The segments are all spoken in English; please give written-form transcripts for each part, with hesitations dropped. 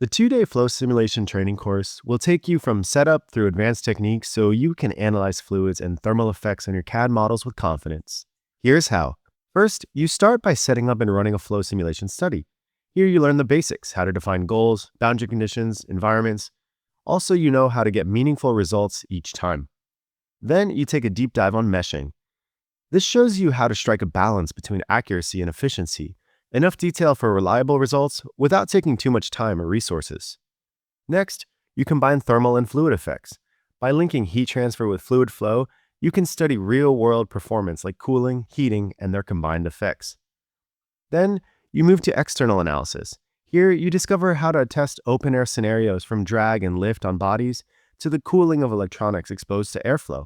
The 2-day flow simulation training course will take you from setup through advanced techniques so you can analyze fluids and thermal effects on your CAD models with confidence. Here's how. First, you start by setting up and running a flow simulation study. Here you learn the basics, how to define goals, boundary conditions, environments. Also, you know how to get meaningful results each time. Then you take a deep dive on meshing. This shows you how to strike a balance between accuracy and efficiency, enough detail for reliable results without taking too much time or resources. Next, you combine thermal and fluid effects. By linking heat transfer with fluid flow, you can study real-world performance like cooling, heating, and their combined effects. Then, you move to external analysis. Here, you discover how to test open-air scenarios from drag and lift on bodies to the cooling of electronics exposed to airflow.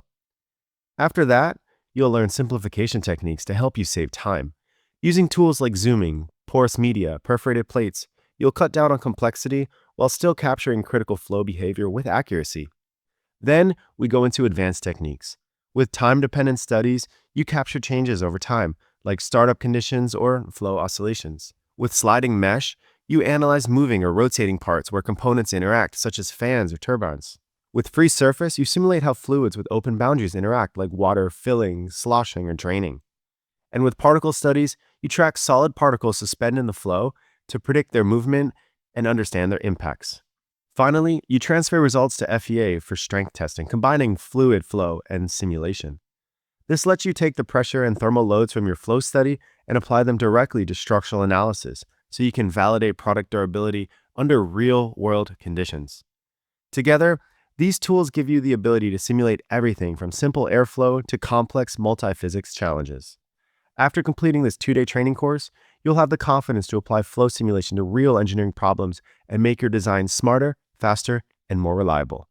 After that, you'll learn simplification techniques to help you save time. Using tools like zooming, porous media, perforated plates, you'll cut down on complexity while still capturing critical flow behavior with accuracy. Then, we go into advanced techniques. With time-dependent studies, you capture changes over time, like startup conditions or flow oscillations. With sliding mesh, you analyze moving or rotating parts where components interact, such as fans or turbines. With free surface, you simulate how fluids with open boundaries interact, like water filling, sloshing, or draining. And with particle studies, you track solid particles suspended in the flow to predict their movement and understand their impacts. Finally, you transfer results to FEA for strength testing, combining fluid flow and simulation. This lets you take the pressure and thermal loads from your flow study and apply them directly to structural analysis, so you can validate product durability under real-world conditions. Together, these tools give you the ability to simulate everything from simple airflow to complex multi-physics challenges. After completing this 2-day training course, you'll have the confidence to apply flow simulation to real engineering problems and make your design smarter, faster, and more reliable.